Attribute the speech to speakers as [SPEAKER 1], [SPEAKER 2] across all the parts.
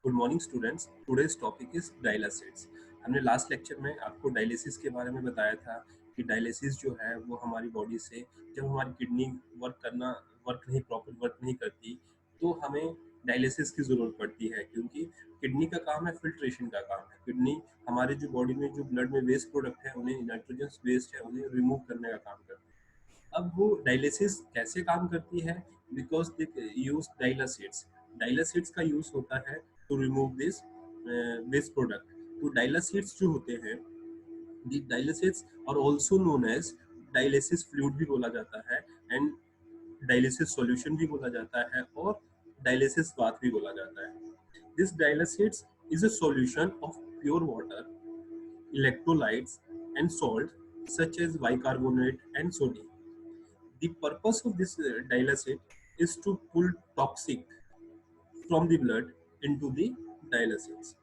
[SPEAKER 1] Good morning students. Today's topic is dialysis. हमने last lecture में आपको डायलिसिस के बारे में बताया था कि डायलिसिस जो है वो हमारी बॉडी से जब हमारी किडनी प्रॉपर वर्क नहीं करती तो हमें डायलिसिस की ज़रूरत पड़ती है, क्योंकि किडनी का काम है, फिल्ट्रेशन का काम है। किडनी हमारे जो बॉडी में जो ब्लड में वेस्ट प्रोडक्ट है, उन्हें नाइट्रोजन वेस्ट है उन्हें रिमूव करने का काम करती है। अब वो डायलिसिस कैसे काम करती है? Because they use डायलिसिट्स। डायलिसिट्स का यूज होता है to remove this waste product. तो डायलिसिट्स जो होते हैं, दी डायलिसिट्स और also known as dialysis fluid भी बोला जाता है, एंड डायलिसिस सॉल्यूशन भी बोला जाता है, और डायलिसिस बाथ भी बोला जाता है। This dialysates is a solution of pure water, electrolytes and salt such as bicarbonate and sodium. The purpose of this dialysate is to pull toxic from the blood into the dialysates,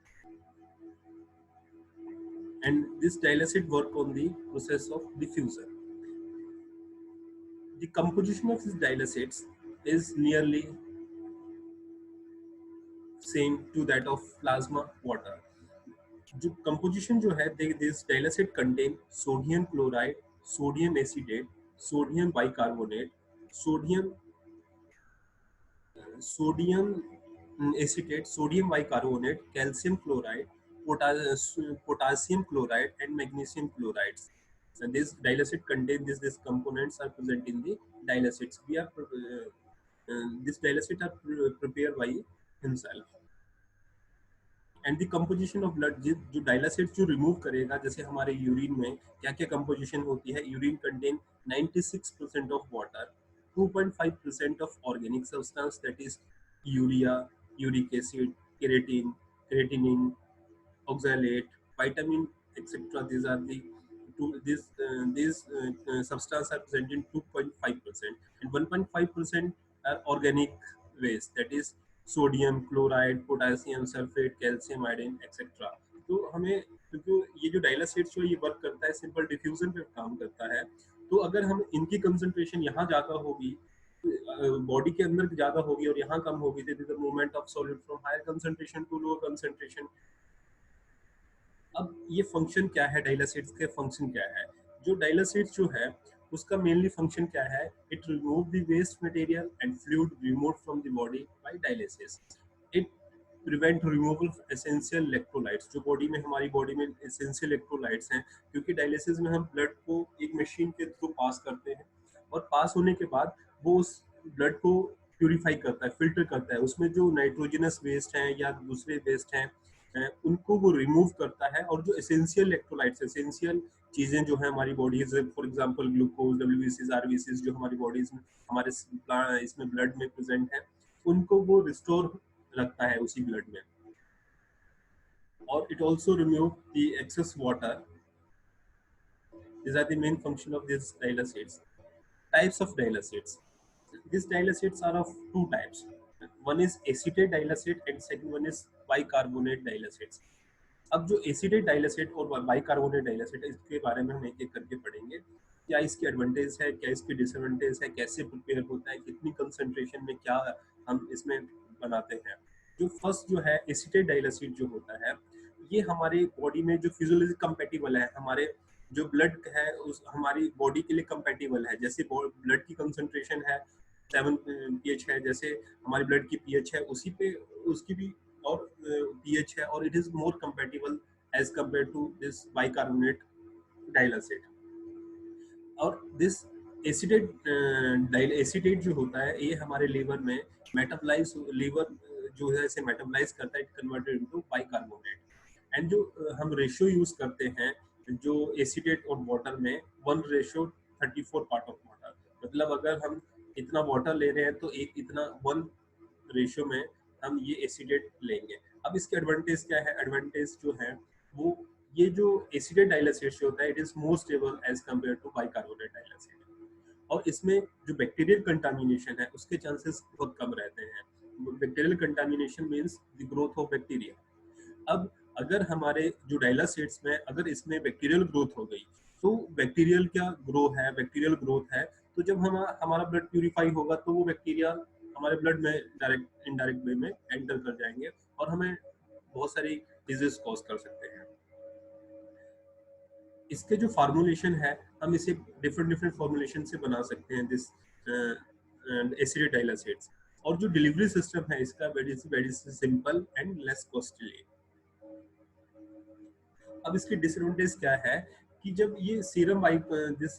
[SPEAKER 1] and this dialysate work on the process of diffusion. The composition of these dialysates is nearly same to that of plasma water. जो composition जो है, this dialysate contain sodium chloride, sodium acetate, sodium bicarbonate, sodium acetate, sodium bicarbonate, calcium chloride, potassium chloride, and magnesium chlorides. And this dialysate contain these components are present in the dialysates. This dialysate are prepared by himself. And the composition of blood, जो डायलिसिट जो remove करेगा, जैसे हमारे urine में क्या क्या composition होती है। Urine contain 96% of water, 2.5% of organic substance that is urea, uric acid, keratin, creatinine, oxalate, vitamin etcetera. these are the these substances are present in 2.5%, and 1.5% are organic waste, that is sodium chloride, potassium sulphate, calcium iodine etcetera. तो हमें, क्योंकि ये जो डायलिसिट्स जो ये work करता है simple diffusion पे काम करता है, तो अगर हम इनकी कंसंट्रेशन यहाँ ज़्यादा होगी, बॉडी के अंदर ज़्यादा होगी और यहाँ कम होगी, the movement of solid from higher concentration to lower concentration. अब ये फंक्शन क्या है, डायलिसिट्स के फंक्शन क्या है? जो डायलिसिट्स जो है उसका मेनली फंक्शन क्या है? It remove the waste material and fluid remove from the body by dialysis. It prevent removal of essential electrolytes. जो बॉडी में, हमारी बॉडी में एसेंशियल इलेक्ट्रोलाइट्स हैं, क्योंकि डायलिसिस में हम ब्लड को एक मशीन के थ्रू पास करते हैं, और पास होने के बाद वो उस ब्लड को प्यूरिफाई करता है, फिल्टर करता है। उसमें जो नाइट्रोजनस वेस्ट हैं या दूसरे वेस्ट हैं, उनको वो रिमूव करता है, और जो एसेंशियल इलेक्ट्रोलाइट्स, एसेंशियल चीज़ें जो है हमारी बॉडी, फॉर एग्जांपल ग्लूकोज, डब्ल्यूबीसीज, आरबीसीज, जो हमारी बॉडीज में, हमारे इसमें ब्लड में प्रेजेंट है, उनको वो रिस्टोर रखता है उसी ब्लड में। और it also remove the excess water. These are the main function of these dialysates. Types of dialysates. These dialysates are of two types. One is acetate dialysate and second one is bicarbonate dialysates. अब जो acetate डायलिसिट और bicarbonate डायलिसिट है, इसके बारे में हम एक एक करके पढ़ेंगे। क्या इसकी एडवांटेज है, क्या इसकी डिसएडवांटेज है, कैसे प्रिपेयर होता है, कितनी कंसंट्रेशन में क्या हम इसमें बनाते हैं। जो फर्स्ट जो है एसिडेट डायलिसिट जो होता है, ये हमारे बॉडी में जो फिजियोलॉजी कंपेटिबल है, हमारे जो ब्लड है उस हमारी बॉडी के लिए कंपेटिबल है। जैसे ब्लड की कंसंट्रेशन है 7 pH है, जैसे हमारी ब्लड की pH है, उसी पे उसकी भी और pH है, और it is more compatible as compare to this bicarbonate dialysate. और दिस एसिडेट जो होता है, ये हमारे लीवर में मेटाबोलाइज, लीवर जो है इसे मेटाबोलाइज करता है, it converted into bicarbonate. And जो हम रेशियो यूज करते हैं जो एसिडेट और वाटर में, 1:34 पार्ट ऑफ वाटर, मतलब अगर हम इतना वाटर ले रहे हैं तो एक इतना 1 रेशियो में हम ये एसिडेट लेंगे। अब इसके एडवांटेज क्या है? एडवांटेज जो है वो, ये जो एसिडेट डायलिसिस होता है, it is more stable as compare to bicarbonate dialysis, और इसमें जो बैक्टीरियल कंटामिनेशन है उसके चांसेस बहुत कम रहते हैं। Bacterial contamination means the growth of bacteria. अब अगर हमारे जो डायलिसिट्स में अगर इसमें बैक्टीरियल ग्रोथ हो गई, तो बैक्टीरियल क्या ग्रो है, बैक्टीरियल ग्रोथ है, तो जब हमारा ब्लड प्यूरिफाई होगा तो वो बैक्टीरिया हमारे ब्लड में डायरेक्ट इनडायरेक्ट वे में एंटर कर जाएंगे और हमें बहुत सारी डिजीज कॉज कर सकते हैं। इसके जो फार्मूलेशन है, हम इसे डिफरेंट डिफरेंट फार्मूलेशन से बना सकते हैं दिस एसिड डाइलासेट्स। और जो डिलीवरी सिस्टम है इसका very simple and less costly. अब इसकी डिसएडवांटेज क्या है कि जब ये serum by this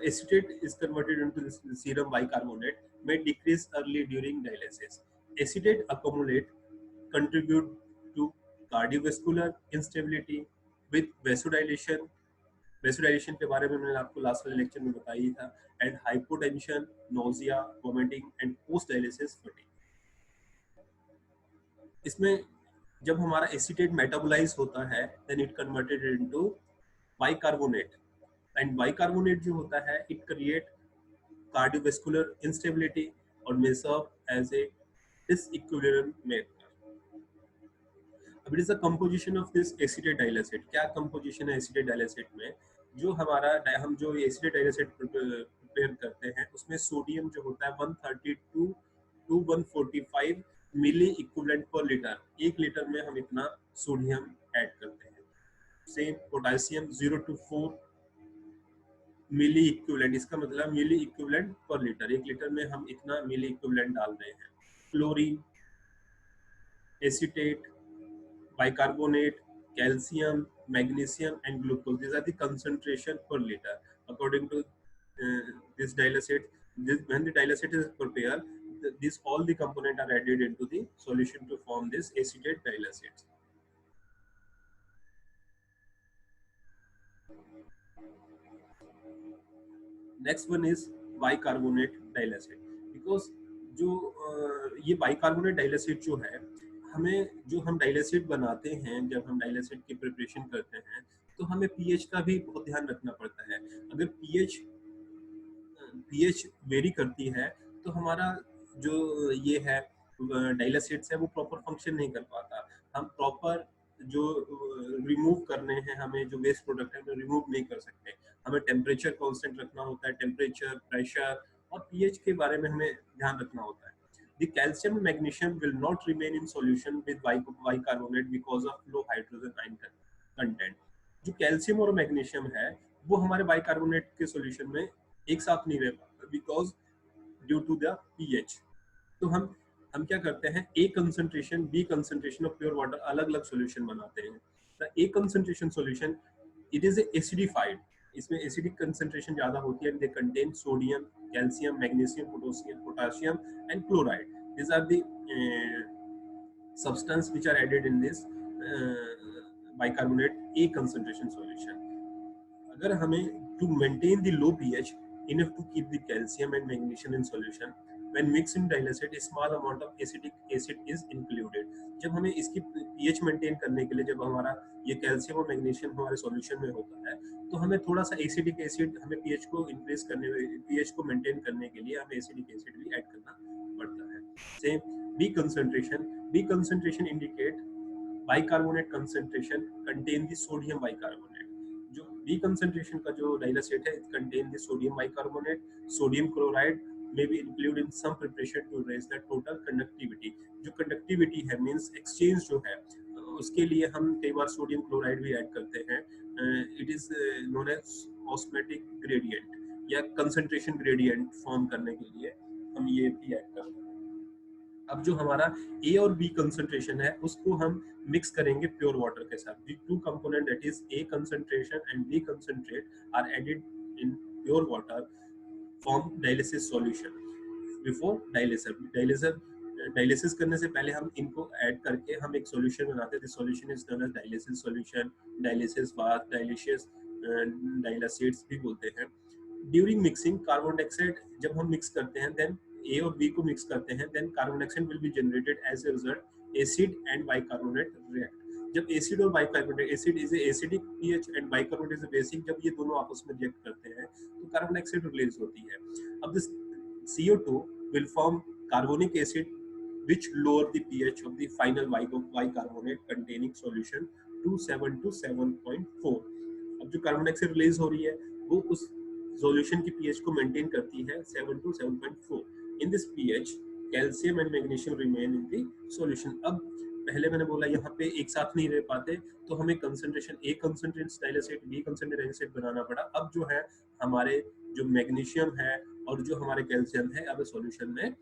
[SPEAKER 1] acetate is converted into this serum bicarbonate may decrease early during dialysis. Acetate accumulate contribute to cardiovascular instability with vasodilation. Vasodilation के बारे में मैंने आपको लास्ट वाले लेक्चर में बताया ही था, and hypotension, nausea, vomiting and post dialysis fatigue. इसमें जब हमारा एसीटेट मेटाबोलाइज होता है then it converted into bicarbonate, and bicarbonate जो होता है इट क्रिएट कार्डियोवैस्कुलर इंस्टेबिलिटी और may serve as a disequilibrium marker. अब it is the composition of this acetate dialysate. क्या कंपोजिशन है एसिटेट डाइलासेट में? जो हमारा हम जो एसिटेट डाइलासेट प्रिपेयर करते हैं उसमें सोडियम जो होता है 132 to 145 milli equivalent per litre, 1 litre में हम इतना सोडियम ऐड करते हैं। Same potassium 0 to 4 milli equivalent, इसका मतलब milli equivalent per litre, 1 litre में हम इतना मिली इक्विवेलेंट डाल रहे हैं। Chlorine, acetate, bicarbonate, calcium, magnesium and glucose, these are the concentration per liter according to this dialysate. When the dialysate is prepared, these all the components are added into the solution to form this acetate dialysate. Next one is bicarbonate dialysate, because जो ये bicarbonate dialysate जो है, हमें जो हम डाइलासेट बनाते हैं, जब हम डाइलासेट की प्रिपरेशन करते हैं तो हमें पीएच का भी बहुत ध्यान रखना पड़ता है। अगर पीएच वेरी करती है तो हमारा जो ये है डाइलासेट्स है वो प्रॉपर फंक्शन नहीं कर पाता। हम प्रॉपर जो रिमूव करने हैं, हमें जो वेस्ट प्रोडक्ट है वो रिमूव नहीं कर सकते। हमें टेम्परेचर कांस्टेंट रखना होता है, टेम्परेचर, प्रेशर और पीएच के बारे में हमें ध्यान रखना होता है। The calcium and magnesium will not remain in solution with bicarbonate because of low hydrogen ion content. जो कैल्शियम और मैग्नीशियम है वो हमारे बाइकार्बोनेट के सॉल्यूशन में एक साथ नहीं रह पाता because due to the pH. तो हम क्या करते हैं, A concentration B concentration of pure water अलग अलग सॉल्यूशन बनाते हैं। The A concentration solution it is acidified, इसमें एसिडिक कंसंट्रेशन ज्यादा होती है। They contain sodium, calcium, magnesium, potassium and chloride. These are the substance which are added in this bicarbonate A concentration solution. अगर हमें to maintain the low pH enough to keep the calcium and magnesium in solution, when mixed in dialysate a small amount of acetic acid is included. जब हमें इसकी pH maintain करने के लिए, जब हमारा ये कैल्शियम और मैग्नीशियम हमारे सॉल्यूशन में होता है तो हमें थोड़ा सा एसिडिक एसिड, हमें पीएच को इंक्रीज करने में, पीएच को मेंटेन करने के लिए हमें एसिडिक एसिड भी ऐड करना पड़ता है। Same B concentration indicate bicarbonate concentration contain the sodium bicarbonate. जो B concentration का जो डाइलासेट है, it contain the sodium bicarbonate, sodium chloride may be included in some preparation to raise the total conductivity. जो conductivity है means exchange जो है, उसके लिए हम कई बार सोडियम क्लोराइड भी ऐड करते हैं। It is known as osmotic gradient या कंसंट्रेशन ग्रेडियंट फॉर्म करने के लिए हम ये भी ऐड करते हैं। अब जो हमारा ए और बी कंसंट्रेशन है उसको हम मिक्स करेंगे प्योर वाटर के साथ। The two component that is A concentration and B concentrate are added in pure water form dialysis solution. Before dialysis करने से पहले हम इनको ऐड करके हम एक सॉल्यूशन बनाते हैं। Solution is known as dialysis solution, dialysis bath, dialysis dialysates भी बोलते हैं। ड्यूरिंग मिक्सिंग कार्बन डाइऑक्साइड जब हम मिक्स करते हैं, देन ए और बी को मिक्स करते हैं, then carbon dioxide will be generated as a result acid and bicarbonate react. जब एसिड और bicarbonate, acid is acidic pH and bicarbonate is basic, जब ये दोनों आपस में रिएक्ट करते हैं तो कार्बन डाइऑक्साइड रिलीज होती है। अब this CO2 will form carbonic acid which lower the pH of the final bicarbonate containing solution to 7 to 7.4. अब जो कार्बन डाइऑक्साइड रिलीज हो रही है वो उस सॉल्यूशन की पीएच को मेंटेन करती है 7 to 7.4. In this pH, calcium and magnesium remain in the solution. अब पहले मैंने बोला यहाँ पे एक साथ नहीं रह पाते, तो हमें कंसंट्रेशन ए कंसंट्रेट डाइलेसेट बी कंसंट्रेट डाइलेसेट बनाना पड़ा। अब जो है हमारे जो मैग्नीशियम है और जो हमारे कैल्शियम है अब सॉल्यूशन में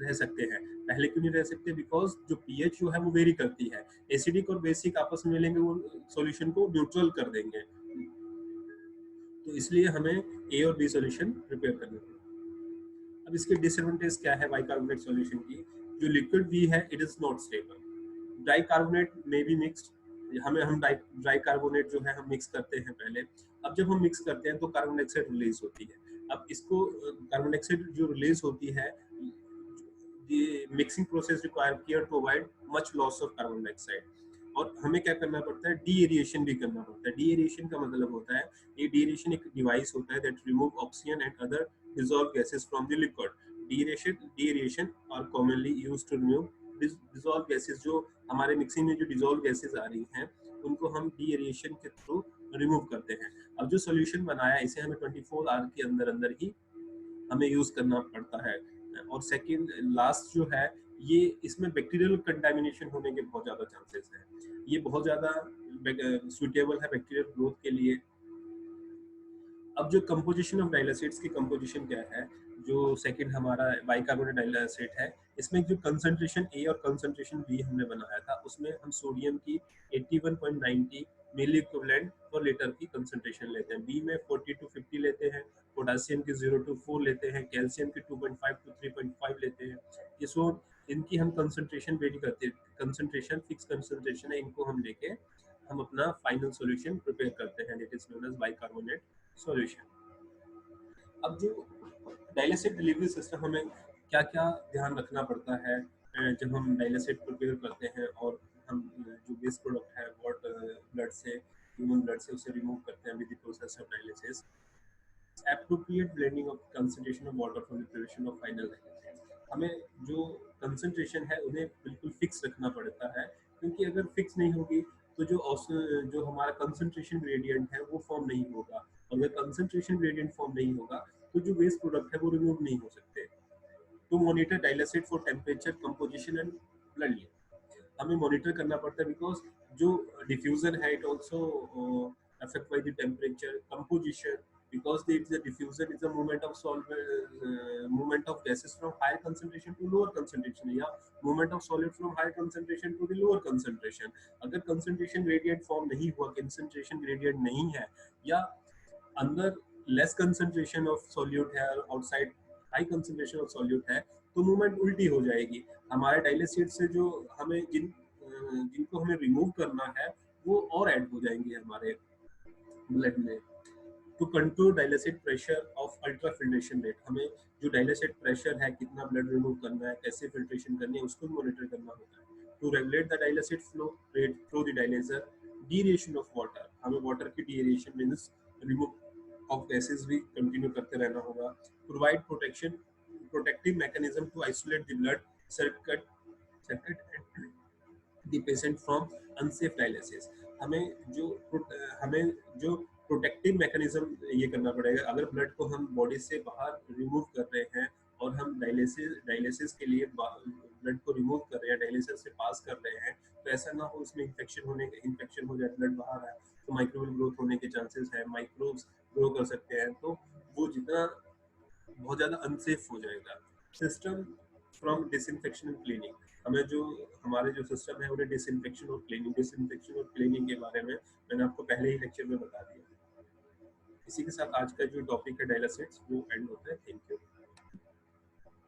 [SPEAKER 1] रह सकते हैं। पहले क्यों नहीं रह सकते? बिकॉज जो पीएच जो है वो वेरी करती है। एसिडिक और बेसिक आपस में मिलेंगे, वो सॉल्यूशन को न्यूट्रल कर देंगे, तो इसलिए हमें ए और बी सॉल्यूशन प्रिपेयर करना है। अब इसके डिसएडवांटेज क्या है बाइकार्बोनेट सॉल्यूशन की? जो लिक्विड बी है it is not stable. Dry carbonate में भी मिक्स्ड, हम ड्राई कार्बोनेट जो है हम मिक्स करते हैं पहले। अब जब हम मिक्स करते हैं तो कार्बन डाइऑक्साइड रिलीज होती है। अब इसको कार्बन डाइऑक्साइड जो रिलीज होती है, mixing process require care to avoid much loss of carbon dioxide. और हमें क्या करना पड़ता है? डी एरिएशन भी करना पड़ता है। डी एरिएशन का मतलब होता है, ये डी एरिएशन एक डिवाइस होता है that remove oxygen and other dissolved gases from the liquid. Deaeration are commonly used to remove dissolved gases। जो हमारे मिक्सिंग में जो dissolved gases आ रही हैं उनको हम deaeration के थ्रू रिमूव करते हैं। अब जो सॉल्यूशन बनाया इसे हमें 24 आवर के अंदर अंदर ही हमें यूज करना पड़ता है। और सेकंड लास्ट जो है, ये इसमें बैक्टीरियल कंटामिनेशन होने के बहुत ज्यादा चांसेस हैं। ये बहुत ज्यादा सुटेबल है बैक्टीरियल ग्रोथ के लिए। अब जो कंपोजिशन ऑफ डाइलेसेट्स की कंपोजिशन क्या है? जो सेकंड हमारा बाइकार्बोनेट डाइलेसेट है, इसमें जो कंसंट्रेशन ए और कंसंट्रेशन बी हमने बनाया था उसमें हम सोडियम की 81.90 मिली इक्विवेलेंट पर लीटर की कंसंट्रेशन लेते हैं। बी में 40 to 50 लेते हैं, पोटेशियम की 0 to 4 लेते हैं, कैल्शियम की 2.5 to 3.5 लेते हैं। ये सो इनकी हम कंसंट्रेशन वेरी करते हैं, कंसंट्रेशन फिक्स कंसंट्रेशन है, इनको हम लेके हम अपना फाइनल सॉल्यूशन प्रिपेयर करते हैं, that is known as bicarbonate solution. अब जो डाइलेसेट डिलीवरी सिस्टम, हमें क्या क्या ध्यान रखना पड़ता है जब हम डाइलेसेट प्रिपेयर करते हैं और हम जो वेस्ट प्रोडक्ट है ब्लड से, ह्यूमन ब्लड से, उसे रिमूव करते हैं with the process of dialysis. Appropriate blending of concentration of water for the preparation of final dialysis. हमें जो कंसंट्रेशन है उन्हें बिल्कुल फिक्स रखना पड़ता है, क्योंकि अगर फिक्स नहीं होगी तो जो हमारा कंसंट्रेशन ग्रेडियंट है वो फॉर्म नहीं होगा, और अगर कंसंट्रेशन ग्रेडियंट फॉर्म नहीं होगा तो जो वेस्ट प्रोडक्ट है वो रिमूव नहीं हो सकते। To monitor dialysate for temperature, composition and blood level, हमें मॉनिटर करना पड़ता है, बिकॉज जो डिफ्यूजन है it also affected by the temperature, composition, because the diffusion is a movement of movement of gases from higher concentration to lower concentration, या movement of solid from higher concentration to the lower concentration। अगर concentration gradient form नहीं हुआ, concentration gradient नहीं है, या अंदर less concentration of solute है और outside high concentration of solute है, तो मूवमेंट उल्टी हो जाएगी। हमारे डाइलेसेट से जो हमें जिनको हमें रिमूव करना है वो और ऐड हो जाएंगे हमारे ब्लड में। To control dialysate pressure of ultra filtration rate, हमें जो डाइलेसेट प्रेशर है, कितना ब्लड रिमूव करना है, कैसे फिल्ट्रेशन करनी है, उसको मॉनिटर करना होता है। To regulate the dialysate flow rate through the dialyser. Deaeration of water, हमें वाटर की deaeration means remove of gases भी कंटिन्यू करते रहना होगा। Provide protection, protective mechanism to isolate the blood circuit the patient from unsafe dialysis. हमें जो protective mechanism ये करना पड़ेगा, अगर ब्लड को हम बॉडी से बाहर रिमूव कर रहे हैं और हम डायलिसिस के लिए ब्लड को रिमूव कर रहे हैं, डायलिसिस से पास कर रहे हैं, तो ऐसा ना हो उसमें इन्फेक्शन हो जाए, ब्लड बाहर आए तो माइक्रोबियल ग्रोथ होने के चांसेस है, माइक्रोब्स ग्रो कर सकते हैं, तो वो जितना बहुत ज़्यादा अनसेफ हो जाएगा। System from disinfection and cleaning, हमें जो हमारे जो सिस्टम है उन्हें डिसइंफेक्शन और क्लीनिंग के बारे में मैंने आपको पहले ही लेक्चर में बता दिया। इसी के साथ आज का जो टॉपिक है डायलिसिस वो एंड होता है। Thank you.